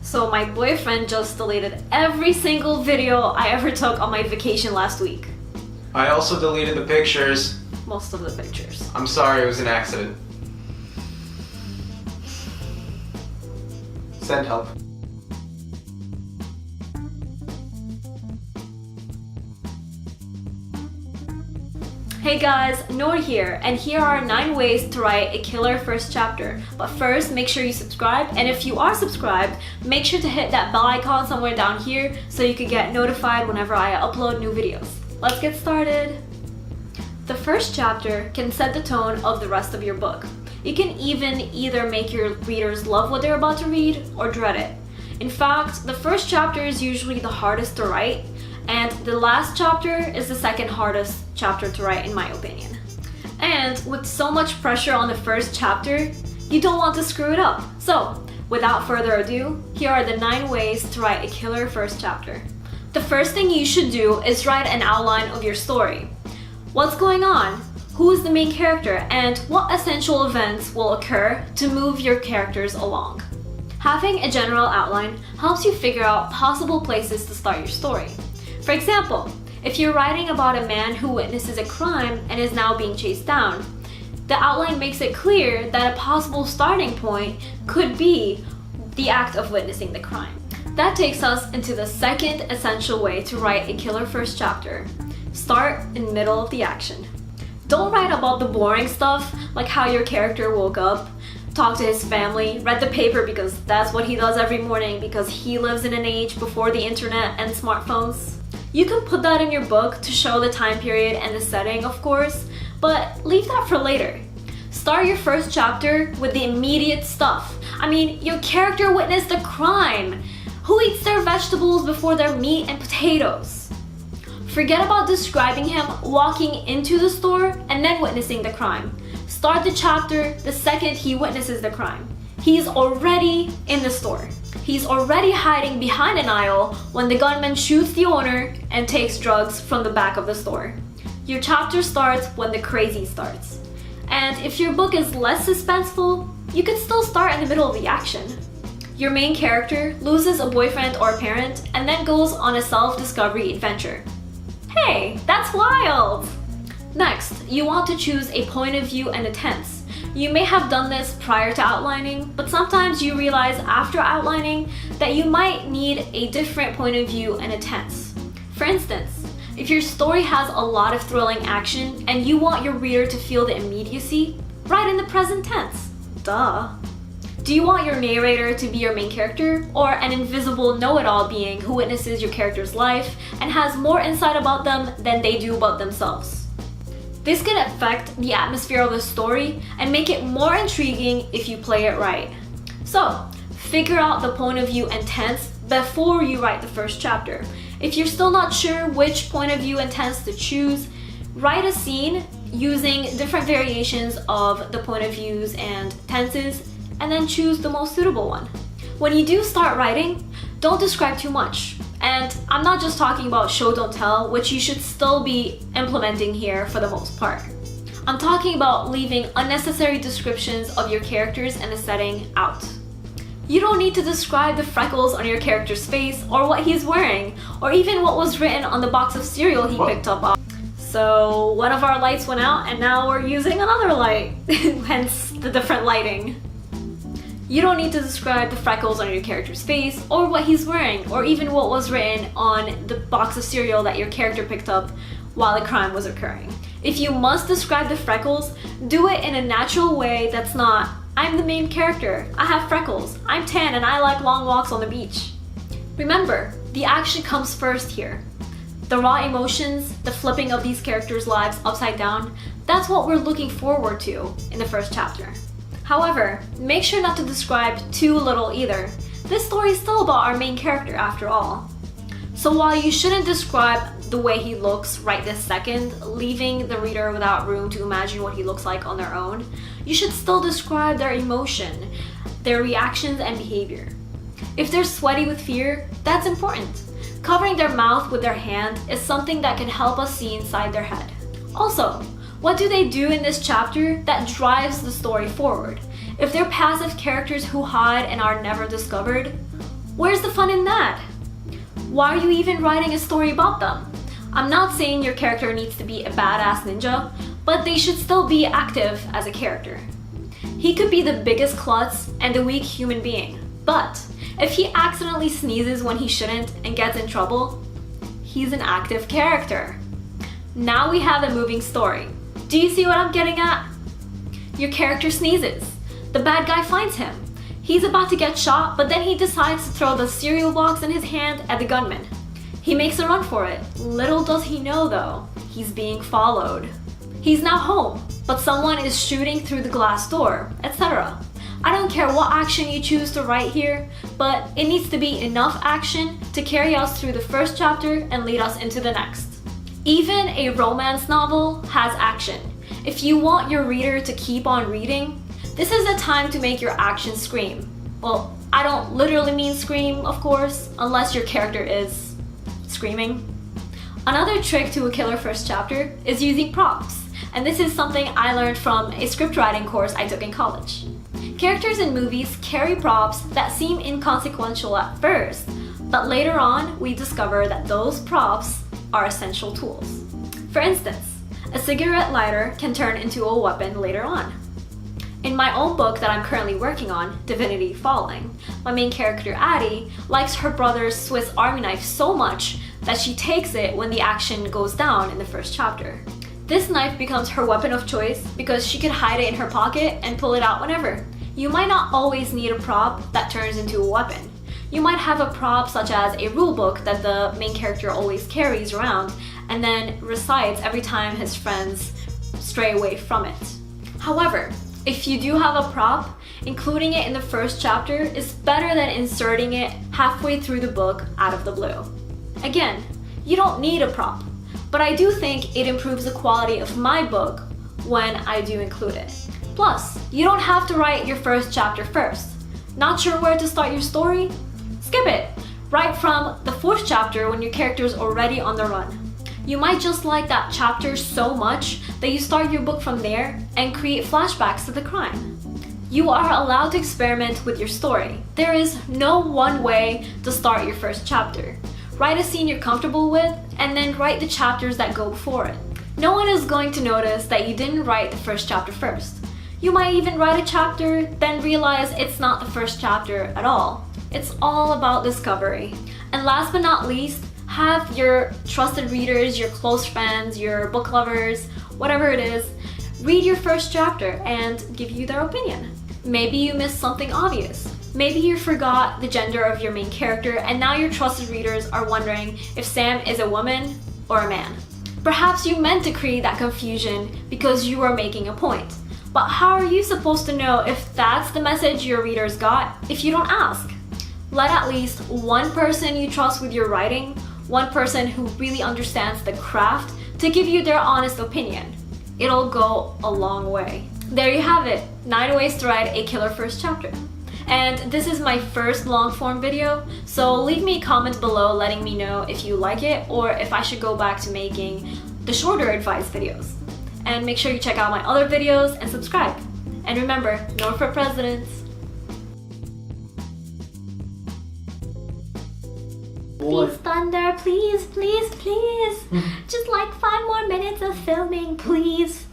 So my boyfriend just deleted every single video I ever took on my vacation last week. I also deleted the pictures. Most of the pictures. I'm sorry, it was an accident. Send help. Hey guys, Noor here, and here are 9 ways to write a killer first chapter. But first, make sure you subscribe, and if you are subscribed, make sure to hit that bell icon somewhere down here so you can get notified whenever I upload new videos. Let's get started! The first chapter can set the tone of the rest of your book. You can even either make your readers love what they're about to read or dread it. In fact, the first chapter is usually the hardest to write, and the last chapter is the second hardest chapter to write in my opinion. And with so much pressure on the first chapter, you don't want to screw it up. So, without further ado, here are the 9 ways to write a killer first chapter. The first thing you should do is write an outline of your story. What's going on? Who is the main character? And what essential events will occur to move your characters along? Having a general outline helps you figure out possible places to start your story. For example, if you're writing about a man who witnesses a crime and is now being chased down, the outline makes it clear that a possible starting point could be the act of witnessing the crime. That takes us into the second essential way to write a killer first chapter. Start in the middle of the action. Don't write about the boring stuff like how your character woke up, talked to his family, read the paper because that's what he does every morning because he lives in an age before the internet and smartphones. You can put that in your book to show the time period and the setting, of course, but leave that for later. Start your first chapter with the immediate stuff. I mean, your character witnessed a crime. Who eats their vegetables before their meat and potatoes? Forget about describing him walking into the store and then witnessing the crime. Start the chapter the second he witnesses the crime. He's already in the store. He's already hiding behind an aisle when the gunman shoots the owner and takes drugs from the back of the store. Your chapter starts when the crazy starts. And if your book is less suspenseful, you can still start in the middle of the action. Your main character loses a boyfriend or a parent and then goes on a self-discovery adventure. Hey, that's wild! Next, you want to choose a point of view and a tense. You may have done this prior to outlining, but sometimes you realize after outlining that you might need a different point of view and a tense. For instance, if your story has a lot of thrilling action and you want your reader to feel the immediacy, write in the present tense. Duh. Do you want your narrator to be your main character, or an invisible know-it-all being who witnesses your character's life and has more insight about them than they do about themselves? This can affect the atmosphere of the story and make it more intriguing if you play it right. So, figure out the point of view and tense before you write the first chapter. If you're still not sure which point of view and tense to choose, write a scene using different variations of the point of views and tenses, and then choose the most suitable one. When you do start writing, don't describe too much. And I'm not just talking about show don't tell, which you should still be implementing here for the most part. I'm talking about leaving unnecessary descriptions of your characters and the setting out. You don't need to describe the freckles on your character's face, or what he's wearing, or even what was written on the box of cereal he picked up off. So one of our lights went out and now we're using another light, hence the different lighting. You don't need to describe the freckles on your character's face, or what he's wearing, or even what was written on the box of cereal that your character picked up while a crime was occurring. If you must describe the freckles, do it in a natural way that's not, I'm the main character, I have freckles, I'm tan and I like long walks on the beach. Remember, the action comes first here. The raw emotions, the flipping of these characters' lives upside down, that's what we're looking forward to in the first chapter. However, make sure not to describe too little either. This story is still about our main character after all. So while you shouldn't describe the way he looks right this second, leaving the reader without room to imagine what he looks like on their own, you should still describe their emotion, their reactions and behavior. If they're sweaty with fear, that's important. Covering their mouth with their hand is something that can help us see inside their head. Also, what do they do in this chapter that drives the story forward? If they're passive characters who hide and are never discovered, Where's the fun in that? Why are you even writing a story about them? I'm not saying your character needs to be a badass ninja, but they should still be active as a character. He could be the biggest klutz and a weak human being, but if he accidentally sneezes when he shouldn't and gets in trouble, he's an active character. Now we have a moving story. Do you see what I'm getting at? Your character sneezes. The bad guy finds him. He's about to get shot, but then he decides to throw the cereal box in his hand at the gunman. He makes a run for it. Little does he know though, he's being followed. He's now home, but someone is shooting through the glass door, etc. I don't care what action you choose to write here, but it needs to be enough action to carry us through the first chapter and lead us into the next. Even a romance novel has action. If you want your reader to keep on reading, this is the time to make your action scream. Well, I don't literally mean scream, of course, unless your character is screaming. Another trick to a killer first chapter is using props, and this is something I learned from a scriptwriting course I took in college. Characters in movies carry props that seem inconsequential at first, but later on we discover that those props are essential tools. For instance, a cigarette lighter can turn into a weapon later on. In my own book that I'm currently working on, Divinity Falling, my main character Addie likes her brother's Swiss Army knife so much that she takes it when the action goes down in the first chapter. This knife becomes her weapon of choice because she could hide it in her pocket and pull it out whenever. You might not always need a prop that turns into a weapon. You might have a prop such as a rule book that the main character always carries around and then recites every time his friends stray away from it. However, if you do have a prop, including it in the first chapter is better than inserting it halfway through the book out of the blue. Again, you don't need a prop, but I do think it improves the quality of my book when I do include it. Plus, you don't have to write your first chapter first. Not sure where to start your story? Skip it! Write from the fourth chapter when your character is already on the run. You might just like that chapter so much that you start your book from there and create flashbacks to the crime. You are allowed to experiment with your story. There is no one way to start your first chapter. Write a scene you're comfortable with and then write the chapters that go before it. No one is going to notice that you didn't write the first chapter first. You might even write a chapter, then realize it's not the first chapter at all. It's all about discovery. And last but not least, have your trusted readers, your close friends, your book lovers, whatever it is, read your first chapter and give you their opinion. Maybe you missed something obvious. Maybe you forgot the gender of your main character and now your trusted readers are wondering if Sam is a woman or a man. Perhaps you meant to create that confusion because you were making a point. But how are you supposed to know if that's the message your readers got if you don't ask? Let at least one person you trust with your writing, one person who really understands the craft, to give you their honest opinion. It'll go a long way. There you have it, 9 ways to write a killer first chapter. And this is my first long form video, so leave me a comment below letting me know if you like it or if I should go back to making the shorter advice videos. And make sure you check out my other videos and subscribe. And remember, North for presidents. Please, Thunder, please, please, please. Just like 5 more minutes of filming, please.